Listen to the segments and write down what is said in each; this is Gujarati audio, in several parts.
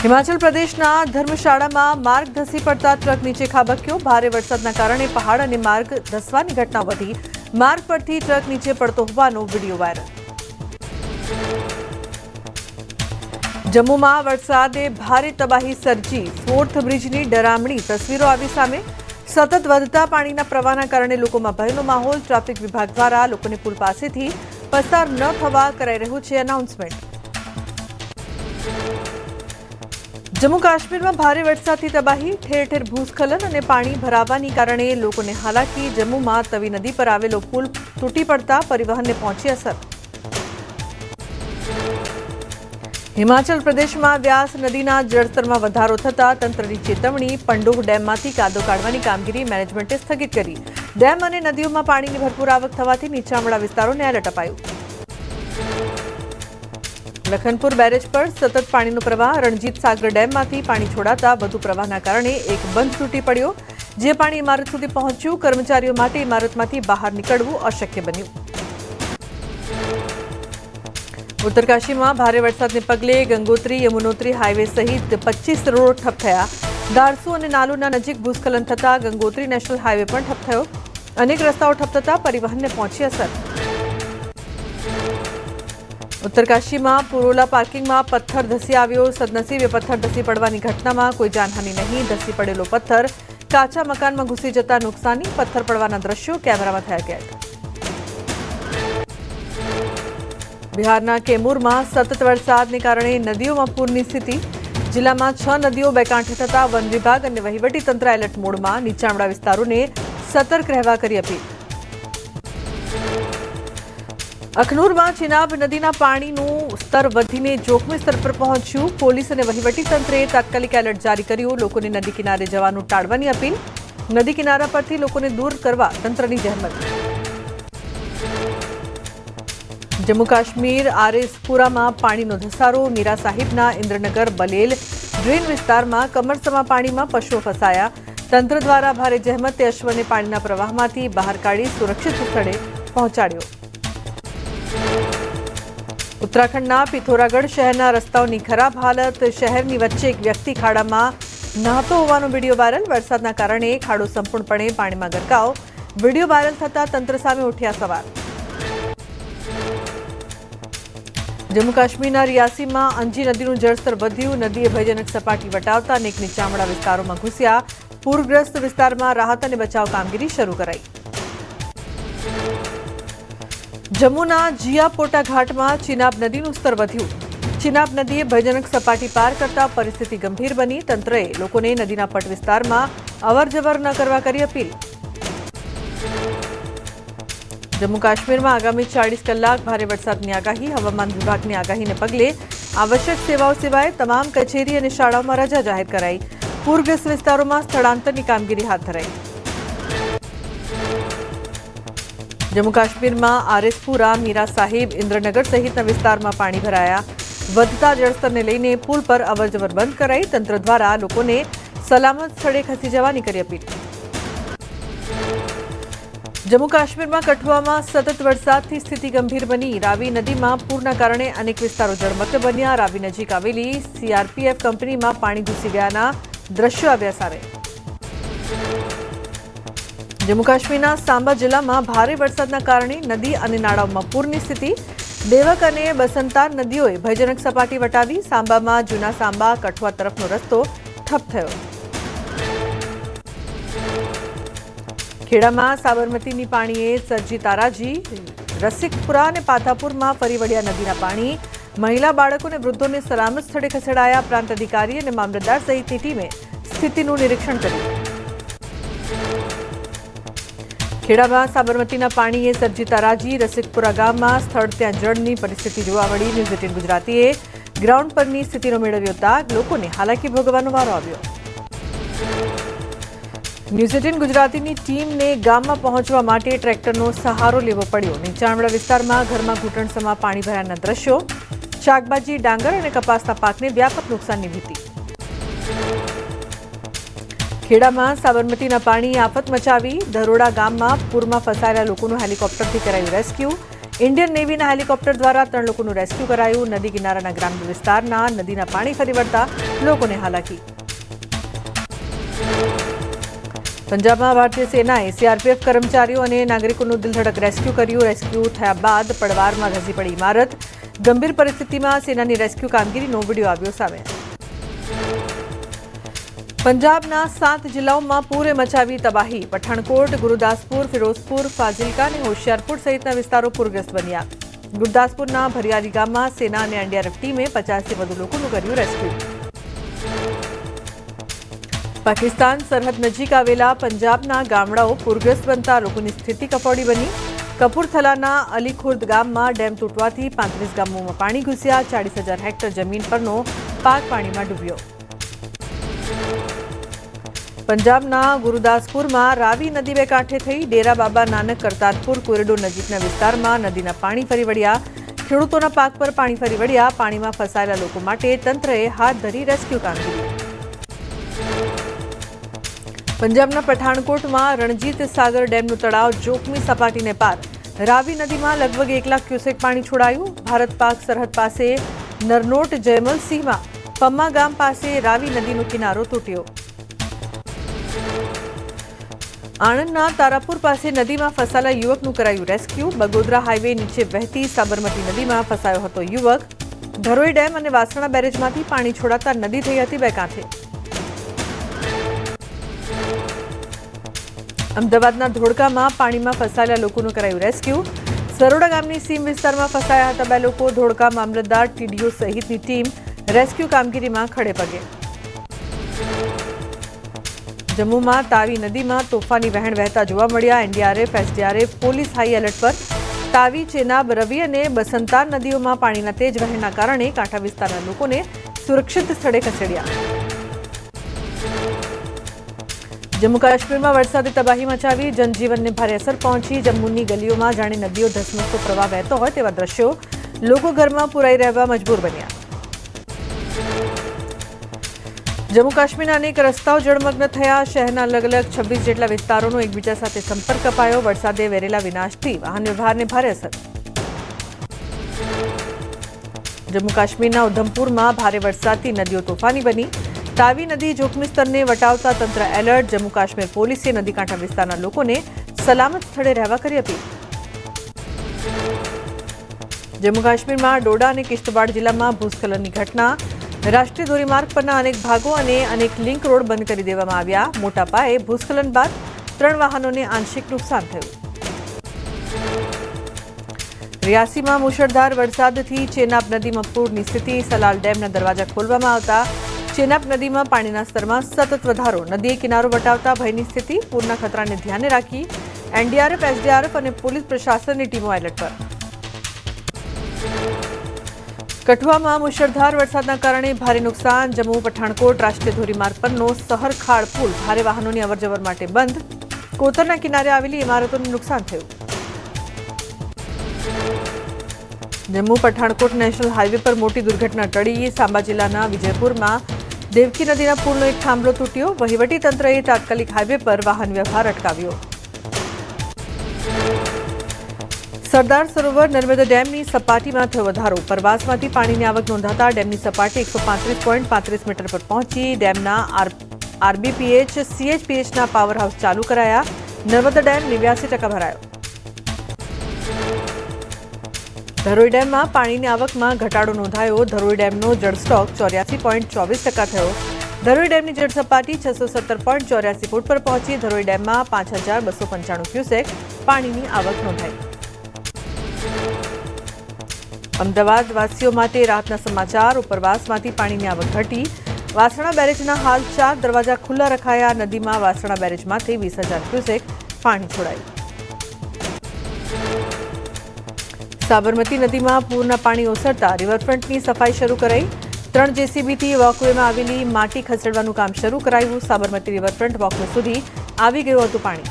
હિમાચલ પ્રદેશના ધર્મશાળામાં માર્ગ ધસી પડતા ટ્રક નીચે ખાબક્યો। ભારે વરસાદના કારણે પહાડ અને માર્ગ ધસવાની ઘટના વધી। માર્ગ પરથી ટ્રક નીચે પડતો હોવાનો વિડીયો વાયરલ। જમ્મુમાં વરસાદે ભારે તબાહી સર્જી। ફોર્થ બ્રિજની ડરામણી તસવીરો આવી સામે। સતત વધતા પાણીના પ્રવાહના કારણે લોકોમાં ભયનો માહોલ। ટ્રાફિક વિભાગ દ્વારા લોકોને પુલ પાસેથી પસાર ન થવા કરાઈ રહ્યું છે એનાઉન્સમેન્ટ। જમ્મુ કાશ્મીરમાં ભારે વરસાદથી તબાહી। ઠેર ઠેર ભૂસ્ખલન અને પાણી ભરાવાને કારણે લોકોને હાલાકી। જમ્મુમાં તવી નદી પર આવેલો પુલ તૂટી પડતા પરિવહનને પહોંચી અસર। હિમાચલ પ્રદેશમાં વ્યાસ નદીના જળસ્તરમાં વધારો થતા તંત્રની ચેતવણી। પંડોહ ડેમમાંથી કાદવ કાઢવાની કામગીરી મેનેજમેન્ટે સ્થગિત કરી। ડેમ અને નદીઓમાં પાણીની ભરપૂર આવક થવાથી નીચાણવાળા વિસ્તારોને એલર્ટ અપાયું। લખનપુર બેરેજ પર સતત પાણીનો પ્રવાહ। રણજીત સાગર ડેમમાંથી પાણી છોડાતા વધુ પ્રવાહના કારણે એક બંધ તૂટી પડ્યો, જે પાણી ઇમારત સુધી પહોંચ્યું। કર્મચારીઓ માટે ઇમારતમાંથી બહાર નીકળવું અશક્ય બન્યું। ઉત્તરકાશીમાં ભારે વરસાદને પગલે ગંગોત્રી યમુનોત્રી હાઈવે સહિત 25 રોડ ઠપ થયા। દારસુ અને નાલુના નજીક ભૂસ્ખલન થતા ગંગોત્રી નેશનલ હાઈવે પણ ઠપ થયો। અનેક રસ્તાઓ ઠપ થતા પરિવહનને પહોંચી અસર। ઉત્તરકાશીમાં પુરોલા પાર્કિંગમાં પથ્થર ધસી આવ્યો। સદનસીબે પથ્થર ધસી પડવાની ઘટનામાં કોઈ જાનહાનિ નહીં। ધસી પડેલો પથ્થર કાચા મકાનમાં ઘૂસી જતા નુકસાની। પથ્થર પડવાના દ્રશ્યો કેમેરામાં થયા કેદ। બિહારના કેમૂરમાં સતત વરસાદને કારણે નદીઓમાં પૂરની સ્થિતિ। જિલ્લામાં 6 નદીઓ બે કાંઠે થતા વન વિભાગ અને વહીવટીતંત્ર એલર્ટ મોડમાં। નીચાણવાળા વિસ્તારોને સતર્ક રહેવા કરી અપીલ। અખનૂરમાં ચિનાબ નદીના પાણીનું સ્તર વધીને જોખમી સ્તર પર પહોંચ્યું। પોલીસ અને વહીવટીતંત્રે તાત્કાલિક એલર્ટ જારી કર્યું। લોકોને નદી કિનારે જવાનું ટાળવાની અપીલ। નદી કિનારા પરથી લોકોને દૂર કરવા તંત્રની જહેમત। જમ્મુ કાશ્મીર આરેસપુરામાં પાણીનો ધસારો। મીરા સાહિબના ઇન્દ્રનગર બલેલ ડ્રેન વિસ્તારમાં કમરસમા પાણીમાં પશુઓ ફસાયા। તંત્ર દ્વારા ભારે જહેમતે અશ્વને પાણીના પ્રવાહમાંથી બહાર કાઢી સુરક્ષિત સ્થળે પહોંચાડ્યો। ઉત્તરાખંડના પિથોરાગઢ શહેરના રસ્તાઓની ખરાબ હાલત। શહેરની વચ્ચે એક વ્યક્તિ ખાડામાં નહાતો હોવાનો વિડીયો વાયરલ। વરસાદના કારણે ખાડો સંપૂર્ણપણે પાણીમાં ગરકાવ। વિડીયો વાયરલ થતા તંત્ર સામે ઉઠ્યા સવાલ। જમ્મુ કાશ્મીરના રિયાસીમાં અંજી નદીનું જળસ્તર વધ્યું। નદીએ ભયજનક સપાટી વટાવતા અનેક નીચાણવાળા વિસ્તારોમાં ઘૂસ્યા। પૂરગ્રસ્ત વિસ્તારમાં રાહત અને બચાવ કામગીરી શરૂ કરાઈ। જમ્મુના જિયાપોટા ઘાટમાં ચિનાબ નદીનું સ્તર વધ્યું। ચિનાબ નદીએ ભયજનક સપાટી પાર કરતા પરિસ્થિતિ ગંભીર બની। તંત્રએ લોકોને નદીના પટ વિસ્તારમાં અવરજવર ન કરવા કરી અપીલ। જમ્મુ કાશ્મીરમાં આગામી 40 કલાક ભારે વરસાદની આગાહી। હવામાન વિભાગની આગાહીને પગલે આવશ્યક સેવાઓ સિવાય તમામ કચેરી અને શાળાઓમાં રજા જાહેર કરાઈ। પૂરગ્રસ્ત વિસ્તારોમાં સ્થળાંતરની કામગીરી હાથ ધરાઈ। જમ્મુ કાશ્મીરમાં આરેસપુરા, મીરા સાહિબ, ઇન્દ્રનગર સહિતના વિસ્તારમાં પાણી ભરાયા। વધતા જળસ્તરને લઈને પુલ પર અવરજવર બંધ કરાઈ। તંત્ર દ્વારા લોકોને સલામત સ્થળે ખસી જવાની કરી અપીલ। જમ્મુ કાશ્મીરમાં કઠુઆમાં સતત વરસાદથી સ્થિતિ ગંભીર બની। રાવી નદીમાં પૂરના કારણે અનેક વિસ્તારો જળમગ્ન બન્યા। રાવી નજીક આવેલી CRPF કંપનીમાં પાણી ઘૂસી ગયાના દ્રશ્યો આવ્યા સામે। જમ્મુ કાશ્મીરના સાંબા જિલ્લામાં ભારે વરસાદના કારણે નદી અને નાળાઓમાં પૂરની સ્થિતિ। દેવક અને બસંતાર નદીઓએ ભયજનક સપાટી વટાવી। સાંબામાં જૂના સાંબા કઠુઆ તરફનો રસ્તો ઠપ થયો। ખેડામાં સાબરમતીની પાણીએ સર્જી તારાજી। રસિકપુરા અને પાથાપુરમાં ફરી વળ્યા નદીના પાણી। મહિલા, બાળકો અને વૃદ્ધોને સલામત સ્થળે ખસેડાયા। પ્રાંત અધિકારી અને મામલતદાર સહિતની ટીમે સ્થિતિનું નિરીક્ષણ કર્યું। ખેડામાં સાબરમતીના પાણીએ સર્જી તારાજી। રસિકપુરા ગામમાં સ્થળ ત્યાં જળની પરિસ્થિતિ જોવા મળી। ન્યૂઝ 18 ગુજરાતીએ ગ્રાઉન્ડ પરની સ્થિતિનો મેળવ્યો તાગ। લોકોને હાલાકી ભોગવવાનો વારો આવ્યો। ન્યૂઝ 18 ગુજરાતીની ટીમને ગામમાં પહોંચવા માટે ટ્રેક્ટરનો સહારો લેવો પડ્યો। નીચાણવાળા વિસ્તારમાં ઘરમાં ઘૂંટણસમા પાણી ભરાયાના દ્રશ્યો। શાકભાજી, ડાંગર અને કપાસના પાકને વ્યાપક નુકસાનની ભીતિ। ખેડામાં સાબરમતીના પાણીએ આફત મચાવી। ધરોડા ગામમાં પૂરમાં ફસાયેલા લોકોનું હેલિકોપ્ટરથી કરાયું રેસ્ક્યુ। ઇન્ડિયન નેવીના હેલિકોપ્ટર દ્વારા 3 લોકોનું રેસ્ક્યુ કરાયું. નદી કિનારાના ગ્રામ્ય વિસ્તારના નદીના પાણી ફરી વળતા લોકોને હાલાકી. પંજાબમાં ભારતીય સેનાએ સીઆરપીએફ કર્મચારીઓ અને નાગરિકોનું દિલધડક રેસ્ક્યુ કર્યું. રેસ્ક્યુ થયા બાદ પડવારમાં ધસી પડી ઇમારત. ગંભીર પરિસ્થિતિમાં સેનાની રેસ્ક્યુ કામગીરીનો વિડીયો આવ્યો સામે. પંજાબના 7 જિલ્લાઓમાં પૂરે મચાવી તબાહી. પઠાણકોટ, ગુરુદાસપુર, ફિરોઝપુર, ફાઝિલકા અને હોશિયારપુર સહિતના વિસ્તારો પૂરગ્રસ્ત બન્યા. ગુરદાસપુરના ભરિયારી ગામમાં સેના અને એનડીઆરએફ ટીમે 50થી વધુ લોકોનું કર્યું રેસ્ક્યુ. પાકિસ્તાન સરહદ નજીક આવેલા પંજાબના ગામડાઓ પૂરગ્રસ્ત બનતા લોકોની સ્થિતિ કફોડી બની. કપૂરથલાના અલીખુર્દ ગામમાં ડેમ તૂટવાથી 35 ગામોમાં પાણી ઘૂસ્યા. 40,000 હેક્ટર જમીન પરનો પાક પાણીમાં ડૂબ્યો. પંજાબના ગુરુદાસપુરમાં રાવી નદી બે કાંઠે થઈ. ડેરા બાબા નાનક કરતારપુર કોરિડોર નજીકના વિસ્તારમાં નદીના પાણી ફરી વળ્યા. ખેડૂતોના પાક પર પાણી ફરી વળ્યા. પાણીમાં ફસાયેલા લોકો માટે તંત્રએ હાથ ધરી રેસ્ક્યુ કામગીરી. પંજાબના પઠાણકોટમાં રણજીત સાગર ડેમનું તળાવ જોખમી સપાટીને પાર. રાવી નદીમાં લગભગ 1 લાખ ક્યુસેક પાણી છોડાયું. ભારત પાક સરહદ પાસે નરનોટ જયમલસિંહમાં પમ્મા ગામ પાસે રાવી નદીનો કિનારો તૂટ્યો. આણંદના તારાપુર પાસે નદીમાં ફસાયેલા યુવકનું કરાયું રેસ્ક્યુ. બગોદરા હાઈવે નીચે વહેતી સાબરમતી નદીમાં ફસાયો હતો યુવક. ધરોઈ ડેમ અને વાસણા બેરેજમાંથી પાણી છોડાતા નદી થઈ હતી બે કાંઠે. અમદાવાદના ધોળકામાં પાણીમાં ફસાયેલા લોકોનું કરાયું રેસ્ક્યુ. સરોડા ગામની સીમ વિસ્તારમાં ફસાયા હતા 2 લોકો. ધોળકા મામલતદાર, ટીડીઓ સહિતની ટીમ રેસ્ક્યુ કામગીરીમાં ખડે પગે. જમ્મુમાં તાવી નદીમાં તોફાની વહેણ વહેતા જોવા મળ્યા. NDRF, SDRF, police high alert પર. તાવી, ચેનાબ, રવિ અને બસંતાર નદીઓમાં પાણીના તેજ વહેણના કારણે કાંઠા વિસ્તારના લોકોને સુરક્ષિત સ્થળે ખસેડ્યા. જમ્મુ કાશ્મીરમાં વરસાદે તબાહી મચાવી. જનજીવનને ભારે અસર પહોંચી. જમ્મુની ગલીઓમાં જાણે નદીઓ ધસમસતો પ્રવાહ વહેતો હોય તેવા દ્રશ્યો. લોકો ઘરમાં પુરાઈ રહેવા મજબૂર બન્યા. જમ્મુ કાશ્મીરના અનેક રસ્તાઓ જળમગ્ન થયા. શહેરના અલગ અલગ 26 જેટલા વિસ્તારોનો એકબીજા સાથે સંપર્ક કપાયો. વરસાદે વેરેલા વિનાશથી વાહન વ્યવહારને ભારે અસર. જમ્મુ કાશ્મીરના ઉધમપુરમાં ભારે વરસાદથી નદીઓ તોફાની બની. તાવી નદી જોખમી સ્તરને વટાવતા તંત્ર એલર્ટ. જમ્મુ કાશ્મીર પોલીસે નદીકાંઠા વિસ્તારના લોકોને સલામત સ્થળે રહેવા કરી અપીલ. જમ્મુ કાશ્મીરમાં ડોડા અને કિશ્તવાડ જિલ્લામાં ભૂસ્ખલનની ઘટના. રાષ્ટ્રીય ધોરીમાર્ગ પરના અનેક ભાગો અને અનેક લિંક રોડ બંધ કરી દેવામાં આવ્યા. મોટા પાયે ભૂસ્ખલન બાદ 3 વાહનોને આંશિક નુકસાન થયું. રિયાસીમાં મુશળધાર વરસાદથી ચેનાબ નદીમાં પૂરની સ્થિતિ. સલાલ ડેમના દરવાજા ખોલવામાં આવતા ચેનાબ નદીમાં પાણીના સ્તરમાં સતત વધારો. નદીએ કિનારો વટાવતા ભયની સ્થિતિ. પૂરના ખતરાને ધ્યાને રાખી એનડીઆરએફ, એસડીઆરએફ અને પોલીસ પ્રશાસનની ટીમો એલર્ટ પર. કઠુઆમાં મુશળધાર વરસાદના કારણે ભારે નુકસાન. જમ્મુ પઠાણકોટ રાષ્ટ્રીય ધોરીમાર્ગ પરનો સહરખાડ પુલ ભારે વાહનોની અવરજવર માટે બંધ. કોતરના કિનારે આવેલી ઇમારતોને નુકસાન થયું. જમ્મુ પઠાણકોટ નેશનલ હાઈવે પર મોટી દુર્ઘટના ટળી. સાંબા જિલ્લાના વિજયપુરમાં દેવકી નદીના પુલનો એક થાંભલો તૂટ્યો. વહીવટીતંત્રએ તાત્કાલિક હાઈવે પર વાહન વ્યવહાર અટકાવ્યો. સરદાર સરોવર નર્મદા ડેમની સપાટીમાં થયો વધારો. ઉપરવાસમાંથી પાણીની આવક નોંધાતા ડેમની સપાટી 135.35 મીટર પર પહોંચી. ડેમના આરબીપીએચ, સીએચપીએચના પાવર હાઉસ ચાલુ કરાયા. નર્મદા ડેમ 89% ભરાયો. ધરોઈ ડેમમાં પાણીની આવકમાં ઘટાડો નોંધાયો. ધરોઈ ડેમનો જળસ્ટોક 84.24% થયો. ધરોઈ ડેમની જળ સપાટી 617.84 ફૂટ પર પહોંચી. ધરોઈ ડેમમાં 5,295 ક્યુસેક પાણીની આવક નોંધાઈ. અમદાવાદ વાસીઓ માટે રાહતના સમાચાર. ઉપરવાસમાંથી પાણીની આવક ઘટી. વાસણા બેરેજના હાલ 4 દરવાજા ખુલ્લા રખાયા. નદીમાં વાસણા બેરેજમાંથી 20,000 ક્યુસેક પાણી છોડાયું. સાબરમતી નદીમાં પૂરના પાણી ઓસરતા રિવરફ્રન્ટની સફાઈ શરૂ કરાઈ. 3 જેસીબીથી વોકવેમાં આવેલી માટી ખસેડવાનું કામ શરૂ કરાયું. સાબરમતી રિવરફ્રન્ટ વોકવે સુધી આવી ગયું હતું પાણી.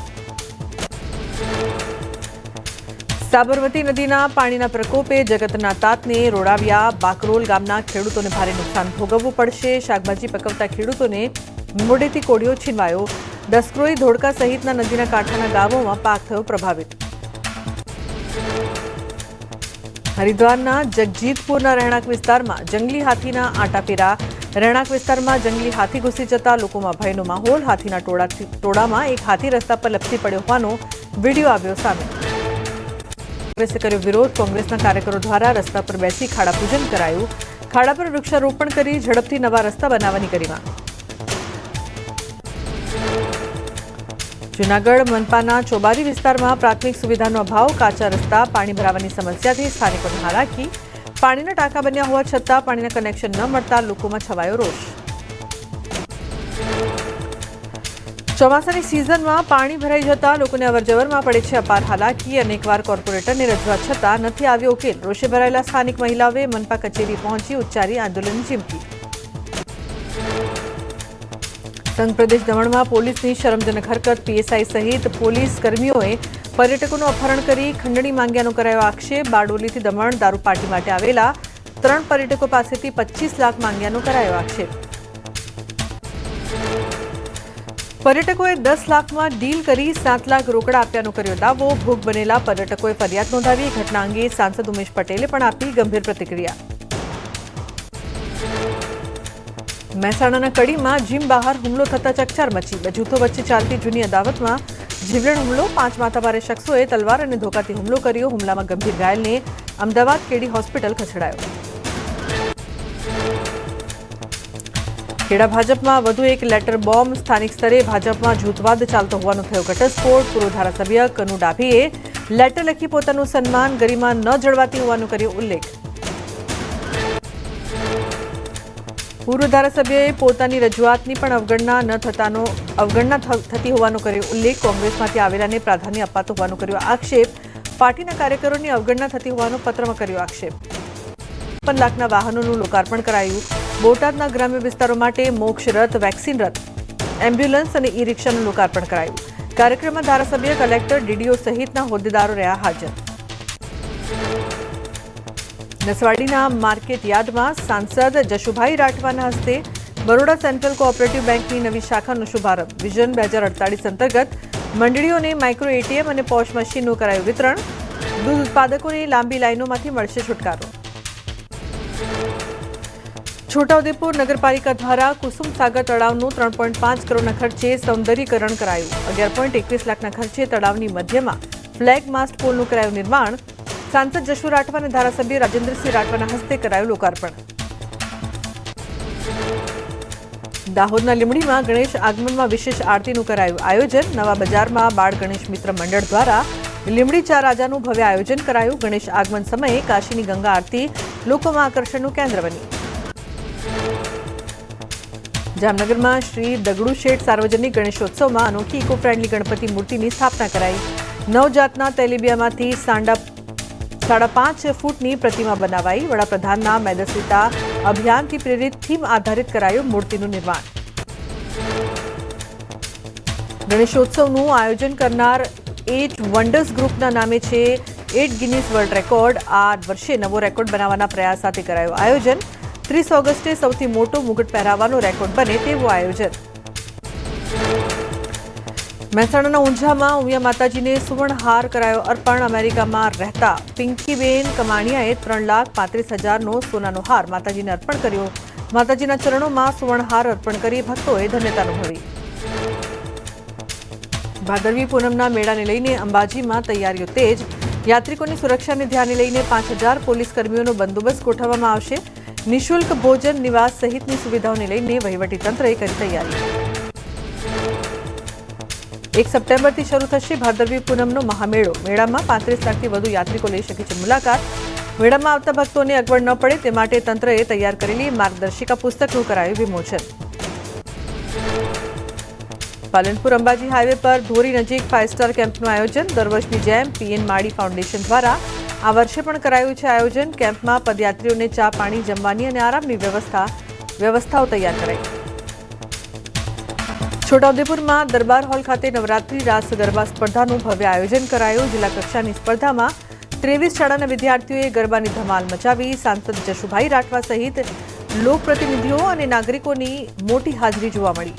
સાબરમતી નદીના પાણીના પ્રકોપે જગતના તાતને રોડાવ્યા. બાકરોલ ગામના ખેડૂતોને ભારે નુકસાન ભોગવવું પડશે. શાકભાજી પકવતા ખેડૂતોને મોઢેથી કોળિયો છીનવાયો. દસક્રોઈ, ધોળકા સહિતના નદીના કાંઠાના ગામોમાં પાક થયો પ્રભાવિત. હરિદ્વારના જગજીતપુરના રહેણાંક વિસ્તારમાં જંગલી હાથીના આંટાફેરા. રહેણાંક વિસ્તારમાં જંગલી હાથી ઘૂસી જતા લોકોમાં ભયનો માહોલ. હાથીના ટોળામાં એક હાથી રસ્તા પર લપસી પડ્યો હોવાનો વિડીયો આવ્યો સામે. કોંગ્રેસે કર્યો વિરોધ. કોંગ્રેસના કાર્યકરો દ્વારા રસ્તા પર બેસી ખાડાપૂજન કરાયું. ખાડા પર વૃક્ષારોપણ કરી ઝડપથી નવા રસ્તા બનાવવાની કરી માંગ. જૂનાગઢ મનપાના ચોબારી વિસ્તારમાં પ્રાથમિક સુવિધાનો અભાવ. કાચા રસ્તા, પાણી ભરાવાની સમસ્યાથી સ્થાનિકોને હાલાકી. પાણીના ટાંકા બન્યા હોવા છતાં પાણીના કનેક્શન ન મળતા લોકોમાં છવાયો રોષ. ચોમાસાની સિઝનમાં પાણી ભરાઈ જતા લોકોને અવરજવરમાં પડે છે અપાર હાલાકી. અનેકવાર કોર્પોરેટરને રજૂઆત છતાં નથી આવ્યો ઉકેલ. રોષે ભરાયેલા સ્થાનિક મહિલાઓએ મનપા કચેરી પહોંચી ઉચ્ચારી આંદોલનની ચીમકી. સંઘ પ્રદેશ દમણમાં પોલીસની શરમજનક હરકત. પીએસઆઈ સહિત પોલીસ કર્મીઓએ પર્યટકોનું અપહરણ કરી ખંડણી માંગ્યાનો કરાયો આક્ષેપ. બારડોલીથી દમણ દારૂ પાર્ટી માટે આવેલા 3 પર્યટકો પાસેથી 25 લાખ માંગ્યાનો કરાયો આક્ષેપ. પર્યટકોએ 10 લાખમાં ડીલ કરી 7 લાખ રોકડા આપ્યાનો કર્યો દાવો. ભોગ બનેલા પર્યટકોએ ફરિયાદ નોંધાવી. ઘટના અંગે સાંસદ ઉમેશ પટેલે પણ આપી ગંભીર પ્રતિક્રિયા. મહેસાણાના કડીમાં જીમ બહાર હુમલો થતા ચકચાર મચી. બે જૂથો વચ્ચે ચાલતી જૂની અદાવતમાં જીવલેણ હુમલો. 5 માથાભારે શખ્સોએ તલવાર અને ધોકાથી હુમલો કર્યો. હુમલામાં ગંભીર ઘાયલને અમદાવાદ કેડી હોસ્પિટલ ખસેડાયો. ખેડા ભાજપમાં વધુ એક લેટર બોમ્બ. સ્થાનિક સ્તરે ભાજપમાં જૂથવાદ ચાલતો હોવાનો થયો ઘટસ્ફોટ. પૂર્વ ધારાસભ્ય કનુ ડાભીએ લેટર લખી પોતાનું સન્માન ગરિમા ન જળવાતી હોવાનો કર્યો ઉલ્લેખ. પૂર્વ ધારાસભ્યએ પોતાની રજૂઆતની પણ અવગણના થતી હોવાનો કર્યો ઉલ્લેખ. કોંગ્રેસમાંથી આવેલાને પ્રાધાન્ય અપાતો હોવાનો કર્યો આક્ષેપ. પાર્ટીના કાર્યકરોની અવગણના થતી હોવાનો પત્રમાં કર્યો આક્ષેપ. 55 લાખના વાહનોનું લોકાર્પણ કરાયું. બોટાદના ગ્રામ્ય વિસ્તારો માટે મોક્ષ રથ, વેક્સિન રથ, એમ્બ્યુલન્સ અને ઈ રિક્ષાનું લોકાર્પણ કરાયું. કાર્યક્રમમાં ધારાસભ્ય, કલેક્ટર, ડીડીઓ સહિતના હોદ્દેદારો રહ્યા હાજર. નસવાડીના માર્કેટ યાર્ડમાં સાંસદ જશુભાઈ રાઠવાના હસ્તે બરોડા સેન્ટ્રલ કોઓપરેટિવ બેંકની નવી શાખાનો શુભારંભ. વિઝન 2048 અંતર્ગત મંડળીઓને માઇક્રો એટીએમ અને પોશ મશીનનું કરાયું વિતરણ. દૂધ ઉત્પાદકોને લાંબી લાઇનોમાંથી મળશે છુટકારો. છોટાઉદેપુર નગરપાલિકા દ્વારા કુસુમ સાગર તળાવનું 3.5 કરોડના ખર્ચે સૌંદર્યીકરણ કરાયું. 11.21 લાખના ખર્ચે તળાવની મધ્યમાં ફ્લેગ માસ્ટ પોલનું કરાયું નિર્માણ. સાંસદ જશુ રાઠવા અને ધારાસભ્ય રાજેન્દ્રસિંહ રાઠવાના હસ્તે કરાયું લોકાર્પણ. દાહોદના લીંબડીમાં ગણેશ આગમનમાં વિશેષ આરતીનું કરાયું આયોજન. નવા બજારમાં બાળ ગણેશ મિત્ર મંડળ દ્વારા લીંબડી ચા રાજાનું ભવ્ય આયોજન કરાયું. ગણેશ આગમન સમયે કાશીની ગંગા આરતી લોકોમાં આકર્ષણનું કેન્દ્ર બની. જામનગરમાં શ્રી દગડુ શેઠ સાર્વજનિક ગણેશોત્સવમાં અનોખી ઇકો ફ્રેન્ડલી ગણપતિ મૂર્તિની સ્થાપના કરાઈ. 9 જાતના તેલીબિયામાંથી 5.5 ફૂટની પ્રતિમા બનાવાઈ. વડાપ્રધાનના મેદસ્વીતા અભિયાનથી પ્રેરિત થીમ આધારિત કરાયું મૂર્તિનું નિર્માણ. ગણેશોત્સવનું આયોજન કરનાર 8 વન્ડર્સ ગ્રુપના નામે છે 8 ગિનીસ વર્લ્ડ રેકોર્ડ. આ વર્ષે નવો રેકોર્ડ બનાવવાના પ્રયાસ સાથે કરાયું આયોજન. 30 ઓગસ્ટે સૌથી મોટો મુગટ પહેરાવવાનો રેકોર્ડ બને તેવું આયોજન. મહેસાણાના ઊંઝામાં ઉમિયા માતાજીને સુવર્ણહાર કરાયો અર્પણ. અમેરિકામાં રહેતા પિંકીબેન કમાણીયાએ 3,35,000નો સોનાનો હાર માતાજીને અર્પણ કર્યો. માતાજીના ચરણોમાં સુવર્ણહાર અર્પણ કરી ભક્તોએ ધન્યતા અનુભવી. ભાદરવી પૂનમના મેળાને લઈને અંબાજીમાં તૈયારીઓ તેજ. યાત્રિકોની સુરક્ષાને ધ્યાને લઈને 5,000 પોલીસ કર્મીઓનો બંદોબસ્ત ગોઠવવામાં આવશે. નિઃશુલ્ક ભોજન, નિવાસ સહિતની સુવિધાઓને લઈને વહીવટીતંત્રએ કરી તૈયારી. 1 સપ્ટેમ્બરથી શરૂ થશે ભાદરવી પૂનમનો મહામેળો. મેળામાં 35 લાખથી વધુ યાત્રિકો લઈ શકે છે મુલાકાત. મેળામાં આવતા ભક્તોને અગવડ ન પડે તે માટે તંત્રએ તૈયાર કરેલી માર્ગદર્શિકા પુસ્તકનું કરાયું વિમોચન. પાલનપુર અંબાજી હાઈવે પર ધોરી નજીક 5 સ્ટાર કેમ્પનું આયોજન. દર વર્ષની જેમ પીએન માળી ફાઉન્ડેશન દ્વારા આ વર્ષે પણ કરાયું છે આયોજન. કેમ્પમાં પદયાત્રીઓને ચા, પાણી, જમવાની અને આરામની વ્યવસ્થાઓ તૈયાર કરાઈ. છોટાઉદેપુરમાં દરબાર હોલ ખાતે નવરાત્રી રાસ ગરબા સ્પર્ધાનું ભવ્ય આયોજન કરાયું. જિલ્લા કક્ષાની સ્પર્ધામાં 23 શાળાના વિદ્યાર્થીઓએ ગરબાની ધમાલ મચાવી. સાંસદ જશુભાઈ રાઠવા સહિત લોકપ્રતિનિધિઓ અને નાગરિકોની મોટી હાજરી જોવા મળી.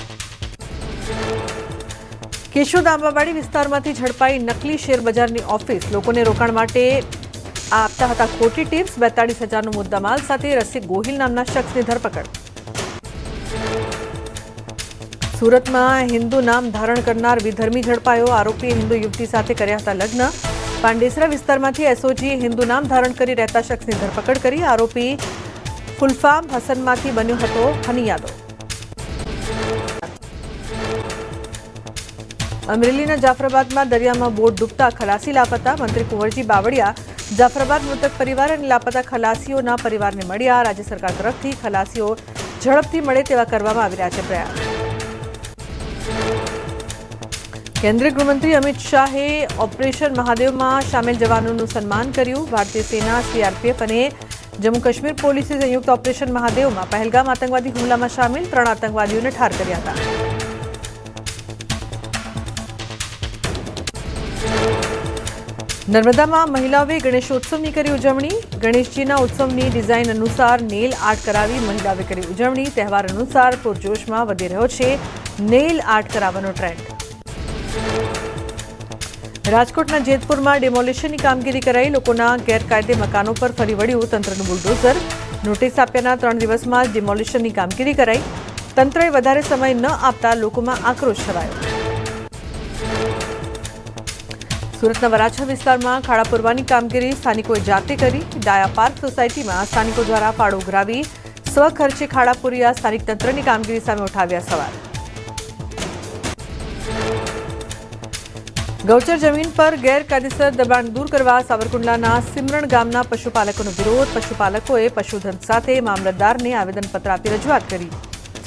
કેશોદ આંબાવાડી વિસ્તારમાંથી ઝડપાઈ નકલી શેરબજારની ઓફિસ. લોકોને રોકાણ માટે આપતા હતા ખોટી ટિપ્સ. 42,000નો મુદ્દામાલ સાથે રસિક ગોહિલ નામના શખ્સની ધરપકડ. સુરતમાં હિન્દુ નામ ધારણ કરનાર વિધર્મી ઝડપાયો. આરોપીએ હિન્દુ યુવતી સાથે કર્યા હતા લગ્ન. પાંડેસરા વિસ્તારમાંથી એસઓજીએ હિન્દુ નામ ધારણ કરી રહેતા શખ્સની ધરપકડ કરી. આરોપી ફુલફામ હસનમાંથી બન્યો હતો હનિયાદો. અમરેલીના જાફરાબાદમાં દરિયામાં બોટ ડૂબતા ખલાસી લાપતા. મંત્રી કુંવરજી બાવળિયા જાફરાબાદ મૃતક પરિવાર અને લાપતા ખલાસીઓના પરિવારને મળ્યા. રાજ્ય સરકાર તરફથી ખલાસીઓ ઝડપથી મળે તેવા કરવામાં આવી રહ્યા છે પ્રયાસ. કેન્દ્રીય ગૃહમંત્રી અમિત શાહે ઓપરેશન મહાદેવમાં સામેલ જવાનોનું સન્માન કર્યું. ભારતીય સેના, સીઆરપીએફ અને જમ્મુ કાશ્મીર પોલીસે સંયુક્ત ઓપરેશન મહાદેવમાં પહેલગામ આતંકવાદી હુમલામાં સામેલ 3 આતંકવાદીઓને ઠાર કર્યા હતા. નર્મદામાં મહિલાઓએ ગણેશોત્સવની કરી ઉજવણી. ગણેશજીના ઉત્સવની ડિઝાઇન અનુસાર નેલ આર્ટ કરાવી મહિલાઓએ કરી ઉજવણી. તહેવાર અનુસાર પૂરજોશમાં વધી રહ્યો છે નેલ આર્ટ કરાવવાનો ટ્રેન્ડ. રાજકોટના જેતપુરમાં ડેમોલિશનની કામગીરી કરાઈ. લોકોના ગેરકાયદે મકાનો પર ફરી વળ્યું તંત્રનું બુલડોઝર. નોટિસ આપ્યાના 3 દિવસમાં જ ડેમોલિશનની કામગીરી કરાઈ. તંત્રએ વધારે સમય ન આપતા લોકોમાં આક્રોશ છવાયો. સુરતના વરાછા વિસ્તારમાં ખાડા પૂરવાની કામગીરી સ્થાનિકોએ જાતે કરી. ડાયા પાર્ક સોસાયટીમાં સ્થાનિકો દ્વારા ફાળો ઉઘરાવી સ્વખર્ચે ખાડા પૂર્યા. સ્થાનિક તંત્રની કામગીરી સામે ઉઠાવ્યા સવાલ. ગૌચર જમીન પર ગેરકાયદેસર દબાણ દૂર કરવા સાવરકુંડલાના સિમરણ ગામના પશુપાલકોનો વિરોધ. પશુપાલકોએ પશુધન સાથે મામલતદારને આવેદનપત્ર આપી રજૂઆત કરી.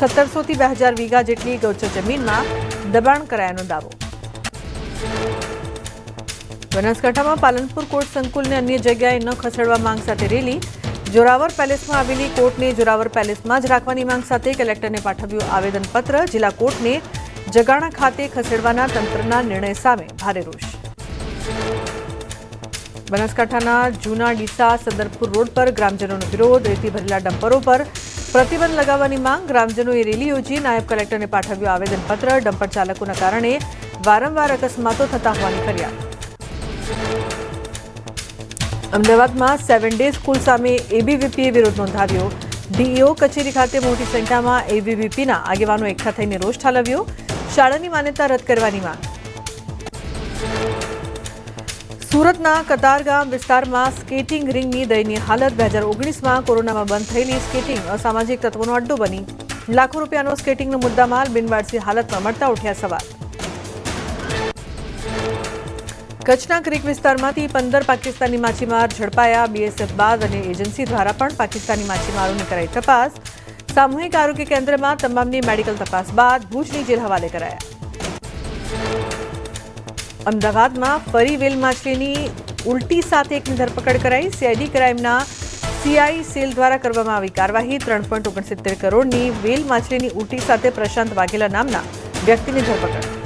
1700 થી 2000 વીઘા જેટલી ગૌચર જમીનમાં દબાણ કરાયાનો દાવો. બનાસકાંઠામાં પાલનપુર કોર્ટ સંકુલને અન્ય જગ્યાએ ન ખસેડવા માંગ સાથે રેલી. જોરાવર પેલેસમાં આવેલી કોર્ટને જોરાવર પેલેસમાં જ રાખવાની માંગ સાથે કલેક્ટરને પાઠવ્યું આવેદનપત્ર. જિલ્લા કોર્ટને જગાણા ખાતે ખસેડવાના તંત્રના નિર્ણય સામે ભારે રોષ. બનાસકાંઠાના જૂના ડીસા સદરપુર રોડ પર ગ્રામજનોનો વિરોધ. રેતી ભરેલા ડમ્પરો પર પ્રતિબંધ લગાવવાની માંગ. ગ્રામજનોએ રેલી યોજી નાયબ કલેક્ટરને પાઠવ્યું આવેદનપત્ર. ડમ્પર ચાલકોના કારણે વારંવાર અકસ્માતો થતા હોવાની ફરિયાદ. અમદાવાદમાં 7 ડે સ્કૂલ સામે એબીવીપીએ વિરોધ નોંધાવ્યો. ડીઈઓ કચેરી ખાતે મોટી સંખ્યામાં એબીવીપીના આગેવાનો એકઠા થઈને રોષ ઠાલવ્યો. શાળાની માન્યતા રદ કરવાની માંગ. સુરતના કતારગામ વિસ્તારમાં સ્કેટિંગ રિંગની દયનીય હાલત. 2019માં કોરોનામાં બંધ થયેલી સ્કેટિંગ અસામાજિક તત્વોનો અડ્ડો બની. લાખો રૂપિયાનો સ્કેટિંગનો મુદ્દામાલ બિનવારસી હાલતમાં મળતા ઉઠ્યા સવાલ. કચ્છના ક્રીક વિસ્તારમાંથી 15 પાકિસ્તાની માછીમાર ઝડપાયા. બીએસએફ બાદ અને એજન્સી દ્વારા પણ પાકિસ્તાની માછીમારોની કરાઈ તપાસ. સામૂહિક આરોગ્ય કેન્દ્રમાં તમામની મેડિકલ તપાસ બાદ ભુજની જેલ હવાલે કરાયા. અમદાવાદમાં ફરી વેલ માછલીની ઉલટી સાથે એકની ધરપકડ કરાઈ. સીઆઈડી ક્રાઇમના સીઆઈ સેલ દ્વારા કરવામાં આવી કાર્યવાહી. 3.69 કરોડની વેલ માછલીની ઉલટી સાથે પ્રશાંત વાઘેલા નામના વ્યક્તિની ધરપકડ.